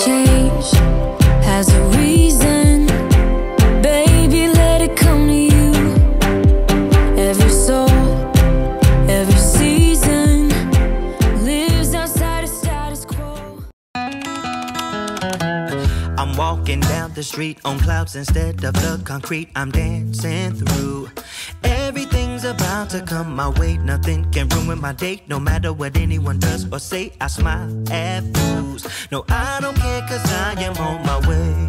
change has a reason. Baby, let it come to you. Every soul, every season lives outside of status quo. I'm walking down the street on clouds instead of the concrete I'm dancing through. Everything's about to come my way. Nothing can ruin my day, no matter what anyone does or say. I smile at fools. No, I don't care, cause I am on my way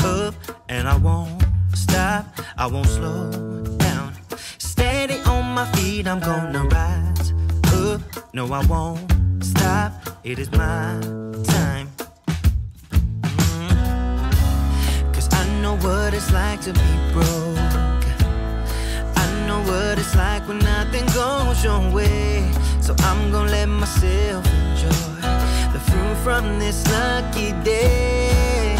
up, and I won't stop, I won't slow down. Steady on my feet, I'm gonna rise up. No, I won't stop, it is my time. Cause I know what it's like to be broke. I know what it's like when nothing goes your way. So I'm gonna let myself enjoy the fruit from this lucky day.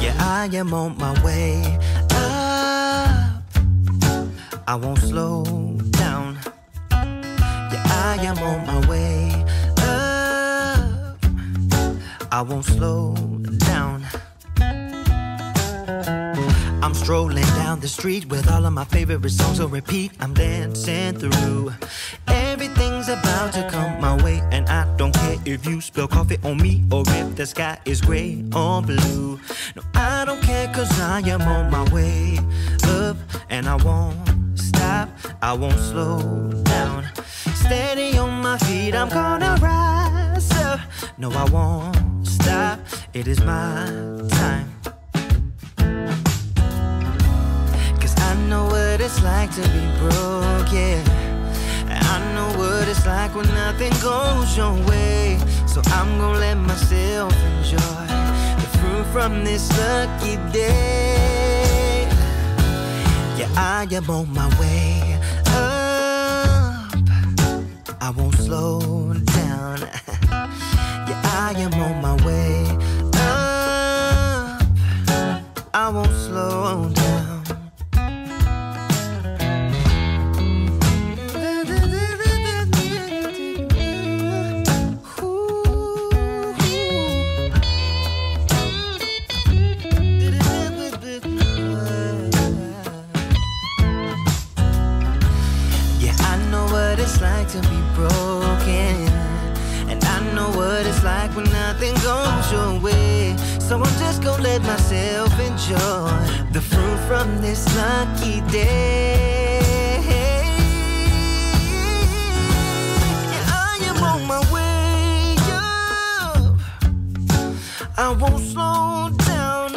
Yeah, I am on my way up, I won't slow down. Yeah, I am on my way up, I won't slow down. I'm strolling down the street with all of my favorite songs on repeat. I'm dancing through. Everything's about to come my way, and I don't care if you spill coffee on me or if the sky is gray or blue. No, I don't care, cause I am on my way up, and I won't stop, I won't slow down. Steady on my feet, I'm gonna rise up. No, I won't stop, it is my time. I know what it's like to be broke, yeah. I know what it's like when nothing goes your way. So I'm gonna let myself enjoy the fruit from this lucky day. Yeah, I am on my way up, I won't slow down. Yeah, I am on my way up, I won't slow down. Like to be broken, and I know what it's like when nothing goes your way. So I'm just gonna let myself enjoy the fruit from this lucky day. Yeah, I am on my way up, I won't slow down,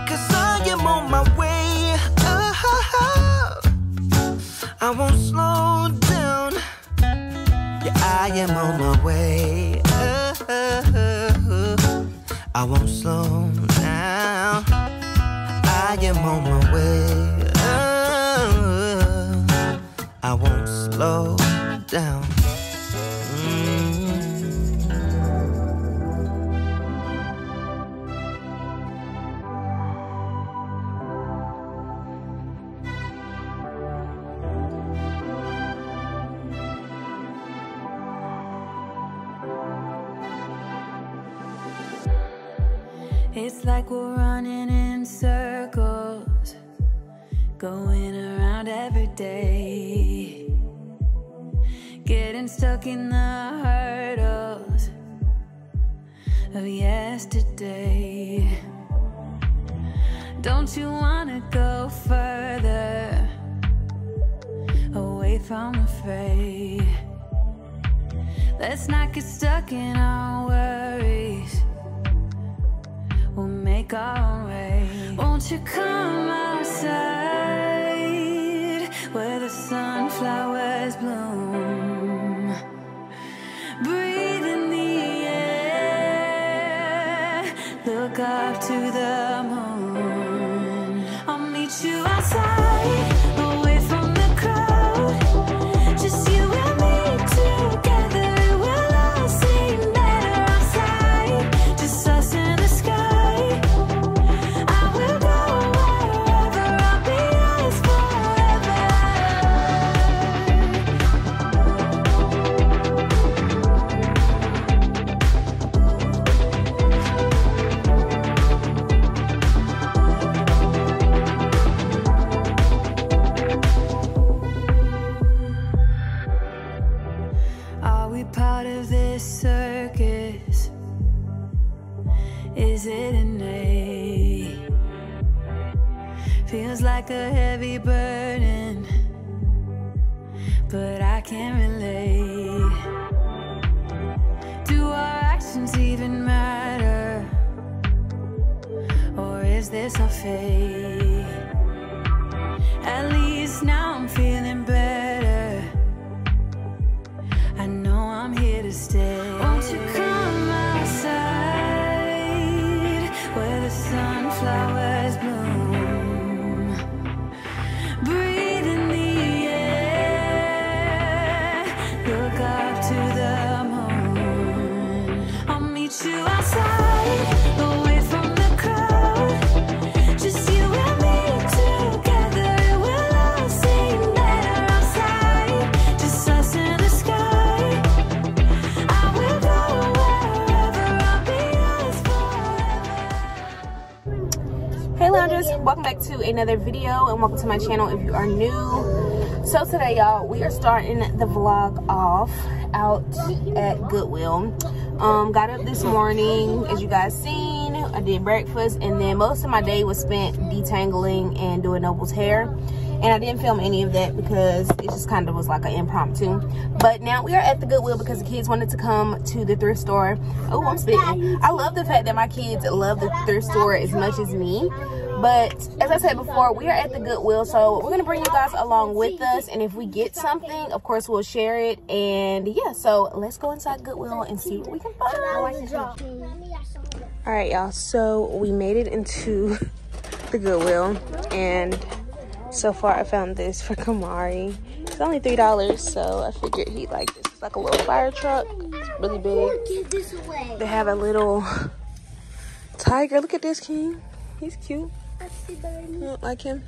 cause I am on my way up, I won't slow down. Yeah, I am on my way up, I won't slow down. I am on my way up, I won't slow down. It's like we're running in circles, going around every day, getting stuck in the hurdles of yesterday. Don't you wanna go further, away from the fray? Let's not get stuck in our worries, we'll make our own way. Won't you come outside where the sunflowers bloom? Breathe in the air, look up to the moon. I'll meet you outside, away from the crowd, just you and me together. We'll all seem better outside, just us in the sky. a heavy burden, but I can't relate. Do our actions even matter, or is this our fate? At least now I'm feeling better. I know I'm here to stay. Won't you come outside where the sunflowers bloom? Breathe in the air, look up to the moon. I'll meet you outside, away from the crowd. Just you and me together, it will all seem better outside. Just us in the sky. I will go wherever, I'll be yours forever. Hey loungers, welcome back to another video and welcome to my channel if you are new. So today y'all, we are starting the vlog off out at Goodwill. Got up this morning, as you guys seen. I did breakfast, and then most of my day was spent detangling and doing Noble's hair. And I didn't film any of that because it just kind of was like an impromptu. But now we are at the Goodwill because the kids wanted to come to the thrift store. Oh, I'm spitting. I love the fact that my kids love the thrift store as much as me. But as I said before, we are at the Goodwill, so we're gonna bring you guys along with us, and if we get something, of course we'll share it. And yeah, so let's go inside Goodwill and see what we can find. All right, y'all, so we made it into the Goodwill, and so far I found this for Kamari. It's only $3, so I figured he'd like this. It's like a little fire truck. It's really big. They have a little tiger. Look at this, King. He's cute. You don't like him?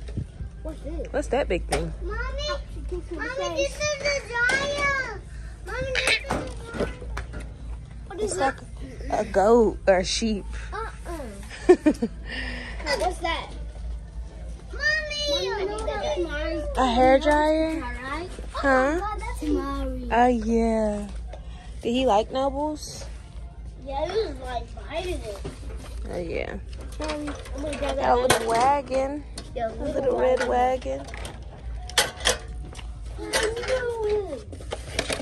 What's this? What's that big thing? Mommy, this is the giant. Mommy, this is the... What is It's that? like a goat or a sheep. What's that? Mommy, A hair dryer? Alright. Huh? That's Mari. Oh, yeah. Did he like Nobles? Yeah, this is like biting it. Oh, yeah. I'm gonna grab Got a little wagon. Yeah, A little red wagon.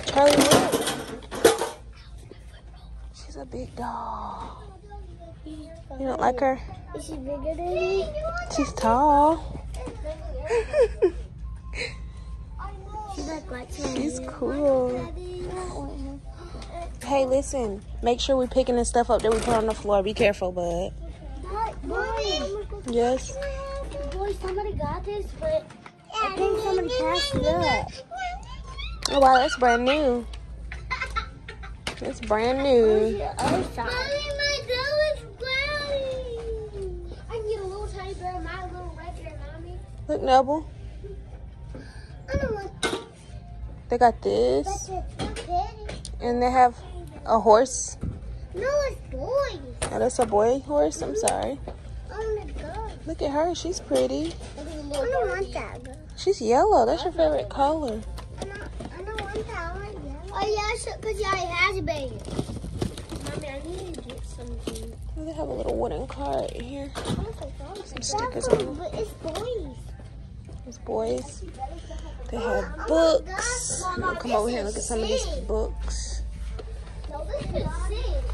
Charlie, look. She's a big dog. You don't like her? Is she bigger than me? She's tall. She's cool. Hey, listen. Make sure we're picking the stuff up that we put on the floor. Be careful, bud. Mommy. Yes? Boy, somebody got this, but I think somebody passed it up. Oh, wow, that's brand new. It's brand new. Other side. Mommy, my dough is cloudy. I can get a little teddy bear, my little red bear, Mommy. Look, Noble. I don't want They got this. that's a kitty. And they have a horse. No, it's boys. Oh, that's a boy horse? I'm sorry. I want to go. Look at her. She's pretty. I don't want that. She's yellow. That's your favorite color. I don't want that. I want yellow. Oh, yeah, because yeah, it has a baby. Mommy, I need to get something. Oh, they have a little wooden cart here. Some stickers But on them. it's boys. These boys. They have books. I'm gonna come over here and look at some of these books. No, this is sick.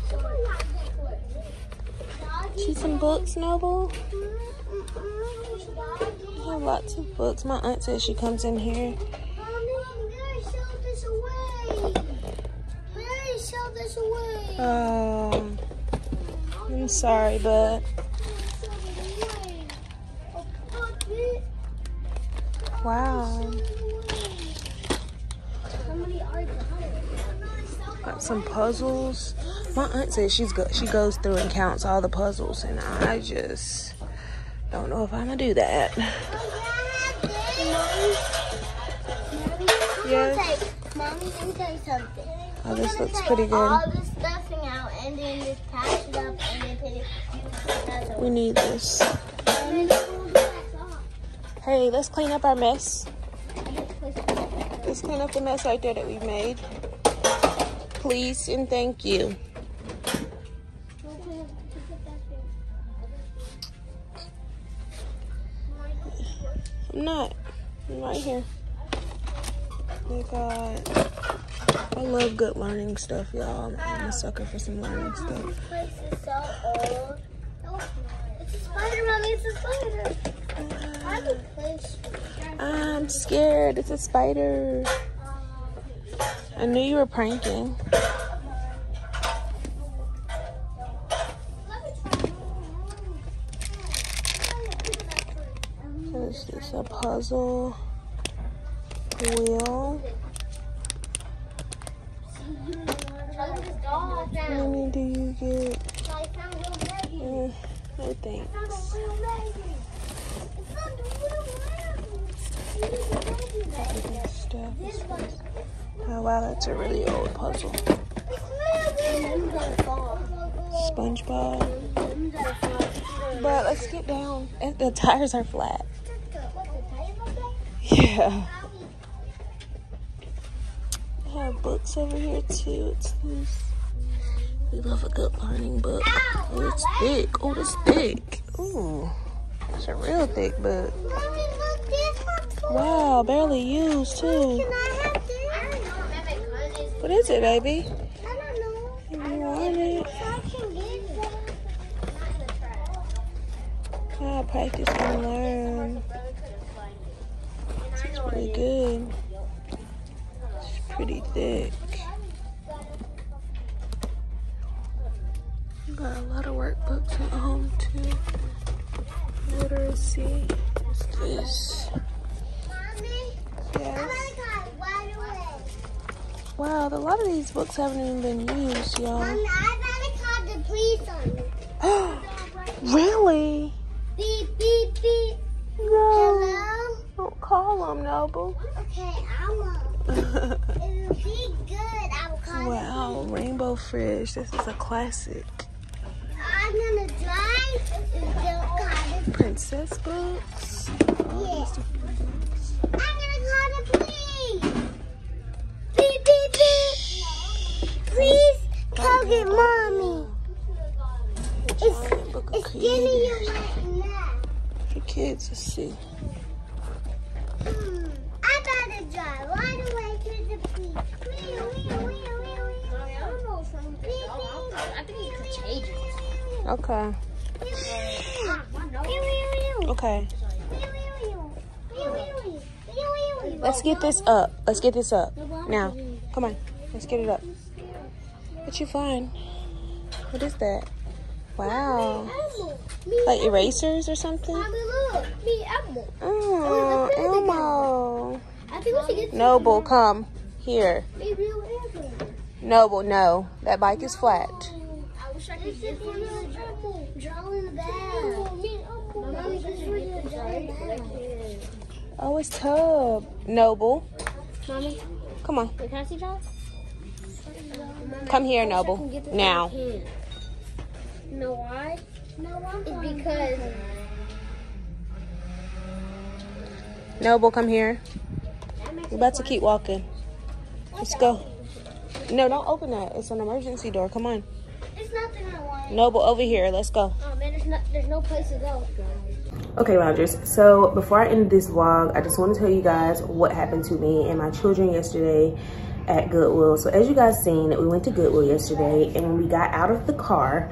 Someone got this one. See some books, Noble? They have lots of books. My aunt says she comes in here. Mommy, Mary, sell this away. Mary, sell this away. Oh, I'm sorry, but wow. Got some puzzles. My aunt says she goes through and counts all the puzzles, and I just don't know if I'm gonna do that. Yes. Mommy, let me tell you something. Oh, this We're looks gonna pretty take good. all this stuffing out and then just patch it up and then put it. We need this. Hey, let's clean up our mess. Let's clean up the mess right there that we made. Please and thank you. I'm not. I'm right here. They got... I love good learning stuff, y'all. I'm a sucker for some learning stuff. This place is so old. It's a spider, Mommy. It's a spider. I'm scared. It's a spider. I knew you were pranking. Is this a puzzle wheel? How many do you get? No thanks. Oh wow, that's a really old puzzle. SpongeBob. But let's get down. The tires are flat. Yeah. I have books over here too. It's this. We love a good learning book. Oh, it's thick. Oh, it's thick. Ooh, it's a real thick book. Wow, barely used too. What is it, baby? If you want it. Ah, practice and learn. This is really good. It's pretty thick. Got a lot of workbooks at home too. Literacy. What's this? Yes. Wow, a lot of these books haven't even been used, y'all. Mommy, I gotta call the police on you. Really? Beep, beep, beep. No. Hello? Don't call them, Noble. Okay, I will. It'll be good. I will call Wow, Rainbow Fridge. This is a classic. I'm gonna drive and they'll call the Princess books. All these different books. I'm gonna call the police. Beep, beep, beep. Please come get Mommy. It's getting you right now. For kids to see. I gotta drive right away to the police. I think it's contagious. Okay. Okay. Let's get this up. Let's get this up. Now. Come on. Let's get it up. But you're fine. What is that? Wow. Like erasers or something? Mommy, look. Me, Elmo. Oh, Elmo. I think we should get Noble, come. Here. maybe whatever. Noble, no. That bike is flat. I wish I could get one of the draw in the bag. Mommy, this is where you draw in the bag. Oh, it's Tub. Noble. Mommy, Come on. wait, can I see draw? Come here, Noble. Now. You know why? It's because Noble, come here. We're about to keep walking. Let's go. No, don't open that. It's an emergency door. Come on. it's nothing I want. Noble, over here. Let's go. Oh man, there's no place to go. Okay, loungers, so before I end this vlog, I just want to tell you guys what happened to me and my children yesterday at Goodwill. So as you guys seen, we went to Goodwill yesterday, and when we got out of the car,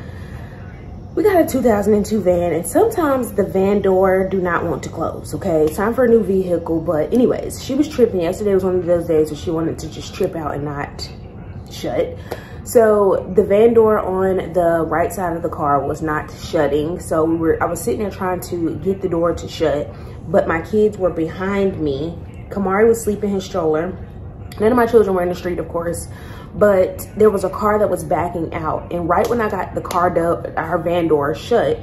we got a 2002 van, and sometimes the van door do not want to close, okay? It's time for a new vehicle, but anyways, she was tripping. Yesterday was one of those days where she wanted to just trip out and not shut. So the van door on the right side of the car was not shutting. So I was sitting there trying to get the door to shut, but my kids were behind me. Kamari was sleeping in his stroller. None of my children were in the street, of course, but there was a car that was backing out. And right when I got the car, our van door shut,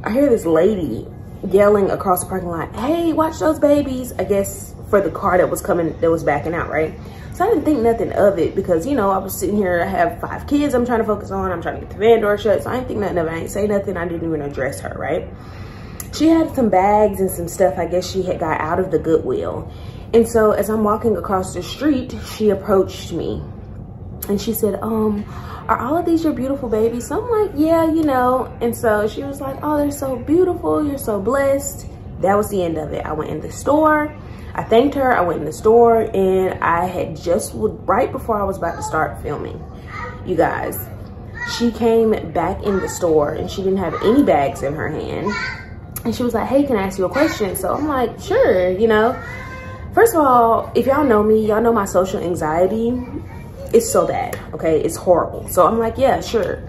I hear this lady yelling across the parking lot, "Hey, watch those babies," I guess for the car that was coming, that was backing out, right? So I didn't think nothing of it because, you know, I was sitting here, I have 5 kids I'm trying to focus on. I'm trying to get the van door shut. So I didn't think nothing of it. I didn't say nothing. I didn't even address her, right? She had some bags and some stuff I guess she had got out of the Goodwill. And so as I'm walking across the street, she approached me and she said, are all of these your beautiful babies? So I'm like, yeah, you know. And so she was like, oh, they're so beautiful. You're so blessed. that was the end of it. I went in the store. I thanked her. I went in the store, and I had just, right before I was about to start filming, you guys, she came back in the store and she didn't have any bags in her hand. And she was like, hey, can I ask you a question? So I'm like, sure, you know. First of all, if y'all know me, y'all know my social anxiety is so bad, okay? It's horrible. So I'm like, yeah, sure.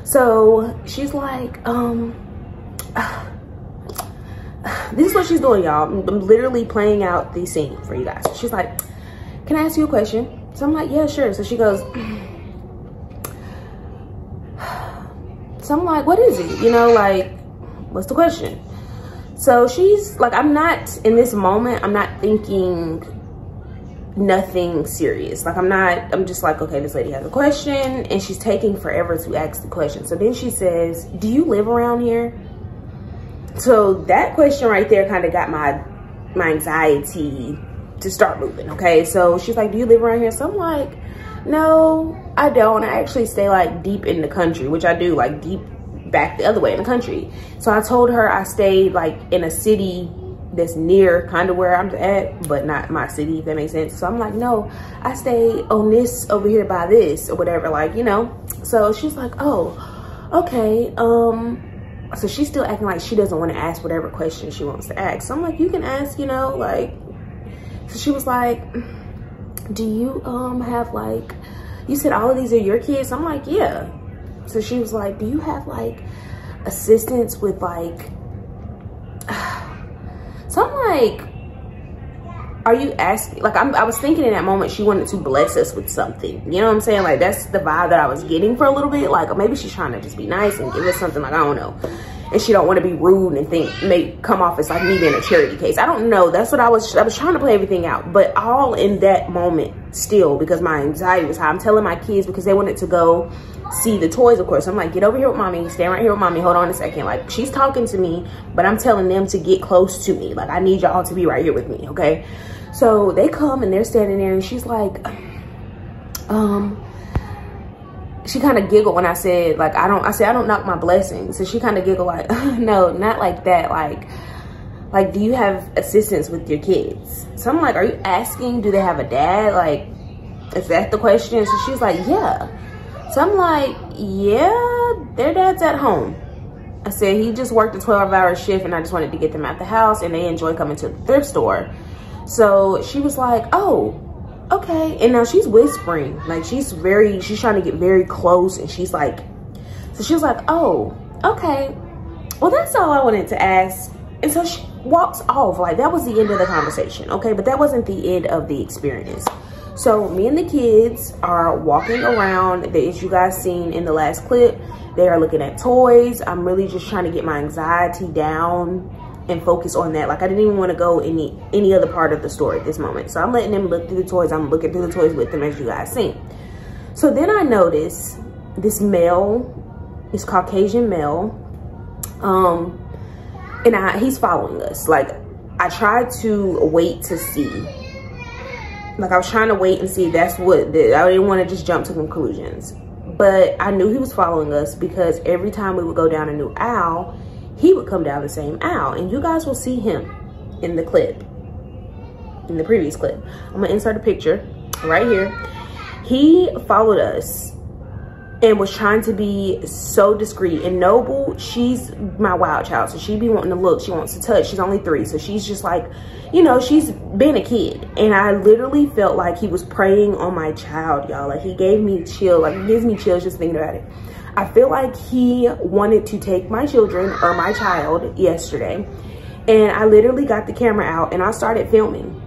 So she's like, this is what she's doing, y'all. I'm literally playing out the scene for you guys. She's like, can I ask you a question? So I'm like, yeah, sure. So she goes, so I'm like, what is it? You know, like, what's the question? So she's like, I'm not, in this moment, I'm not thinking nothing serious. Like, I'm just like, okay, this lady has a question, and she's taking forever to ask the question. So then she says, do you live around here? So that question right there kind of got my anxiety to start moving, okay? So she's like, do you live around here? So I'm like, no, I don't. I actually stay like deep in the country, which I do, like deep back the other way in the country. So I told her I stayed like in a city that's near kind of where I'm at, but not my city, if that makes sense. So I'm like, no, I stay on this over here by this or whatever, like, you know. So she's like, oh, okay. So she's still acting like she doesn't want to ask whatever question she wants to ask. So I'm like, you can ask, you know, like. So she was like, do you have like, you said all of these are your kids? I'm like, yeah. So she was like, do you have like assistance with like, so I'm like, are you asking, like, I was thinking in that moment she wanted to bless us with something, you know what I'm saying? Like, that's the vibe that I was getting for a little bit. Like, maybe she's trying to just be nice and give us something, like, I don't know. And she don't want to be rude and may come off as like me being a charity case. I don't know. That's what I was trying to play everything out. But all in that moment still, because my anxiety was high, I'm telling my kids, because they wanted to go see the toys, of course. I'm like, get over here with mommy, stand right here with mommy, hold on a second. Like, she's talking to me, but I'm telling them to get close to me. Like, I need y'all to be right here with me, okay? So they come and they're standing there, and she's like, she kind of giggled when I said, like, I don't knock my blessings. So she kind of giggled like, no, not like that. Like, do you have assistance with your kids? So I'm like, are you asking, do they have a dad? Like, is that the question? So she's like, yeah. So I'm like, yeah, their dad's at home. I said, he just worked a 12-hour shift, and I just wanted to get them out the house, and they enjoy coming to the thrift store. So she was like, oh, okay. And now she's whispering, like, she's trying to get very close, and she's like, so she was like, oh, okay, well, that's all I wanted to ask. And so she walks off. Like, that was the end of the conversation, okay? But that wasn't the end of the experience. So me and the kids are walking around, as you guys seen in the last clip. They are looking at toys. I'm really just trying to get my anxiety down and focus on that. Like, I didn't even want to go any other part of the store at this moment. So I'm letting them look through the toys. I'm looking through the toys with them, as you guys seen. So then I notice this male, this Caucasian male, and he's following us. Like, I tried to wait to see. Like, I was trying to wait and see. That's what I didn't want to just jump to conclusions. But I knew he was following us, because every time we would go down a new aisle, he would come down the same aisle. And you guys will see him in the clip, in the previous clip. I'm gonna insert a picture right here. He followed us and was trying to be so discreet. And Noble, she's my wild child, so she be wanting to look, she wants to touch. She's only 3, so she's just like, you know, she's been a kid. And I literally felt like he was preying on my child, y'all. Like, he gave me chills. Like, it gives me chills just thinking about it. I feel like he wanted to take my children, or my child, yesterday. And I literally got the camera out and I started filming.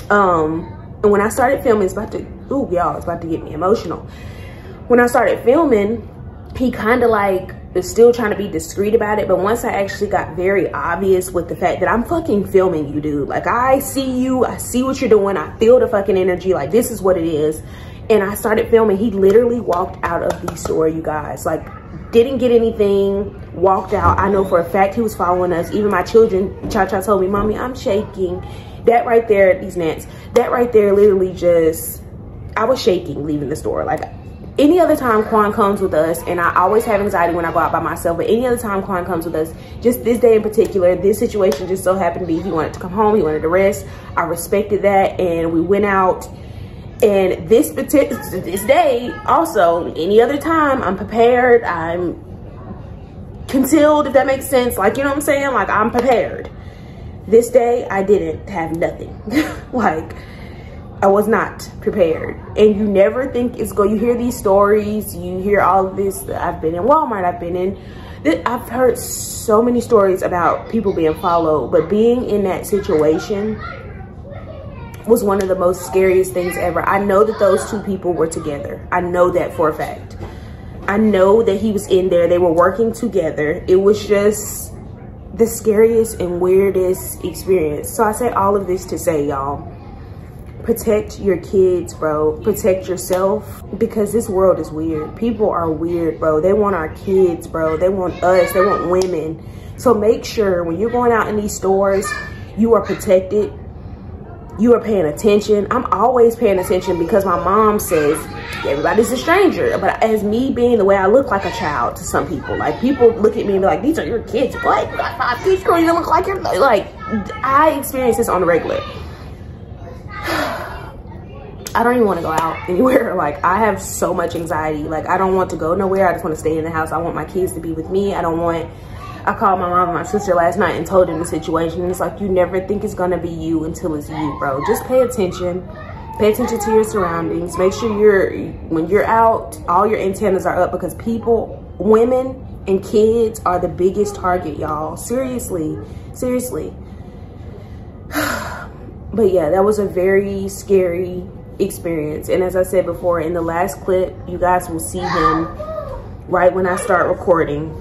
And when I started filming, it's about to, ooh, y'all, it's about to get me emotional. When I started filming, he kind of like is still trying to be discreet about it. But once I actually got very obvious with the fact that I'm fucking filming you, dude. Like, I see you, I see what you're doing, I feel the fucking energy, like, this is what it is. And I started filming. He literally walked out of the store, you guys. Like, didn't get anything, walked out. I know for a fact he was following us. Even my children, Cha-Cha told me, mommy, I'm shaking. That right there, these gnats, that right there literally just, I was shaking leaving the store. Like, any other time Quan comes with us, and I always have anxiety when I go out by myself, but any other time Quan comes with us, just this day in particular, this situation just so happened to be, he wanted to come home, he wanted to rest. I respected that, and we went out. And this day also, any other time, I'm prepared, I'm concealed, if that makes sense. Like, you know what I'm saying? Like, I'm prepared. This day, I didn't have nothing. Like, I was not prepared. And you never think it's going, you hear these stories, you hear all of this. I've been in Walmart, I've heard so many stories about people being followed, but being in that situation was one of the most scariest things ever. I know that those two people were together. I know that for a fact. I know that he was in there. They were working together. It was just the scariest and weirdest experience. So I say all of this to say, y'all, protect your kids, bro. Protect yourself, because this world is weird. People are weird, bro. They want our kids, bro. They want us. They want women. So make sure when you're going out in these stores, you are protected. You are paying attention. I'm always paying attention because my mom says everybody's a stranger. But as me being the way I look like a child to some people, like people look at me and be like, these are your kids. What? You got 5 kids, girl. You don't look like you're like, I experience this on the regular. I don't even want to go out anywhere. Like, I have so much anxiety. Like, I don't want to go nowhere. I just want to stay in the house. I want my kids to be with me. I called my mom and my sister last night and told them the situation. And it's like, you never think it's gonna be you until it's you, bro. Just pay attention. Pay attention to your surroundings. Make sure when you're out, all your antennas are up, because people, women and kids are the biggest target, y'all. Seriously, seriously. But yeah, that was a very scary experience. And as I said before, in the last clip, you guys will see him right when I start recording.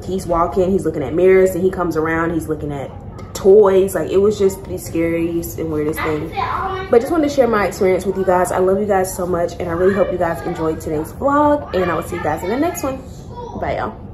He's walking, he's looking at mirrors, and he comes around, he's looking at toys. Like, it was just the scariest and weirdest thing. But just wanted to share my experience with you guys. I love you guys so much, and I really hope you guys enjoyed today's vlog, and I will see you guys in the next one. Bye, y'all.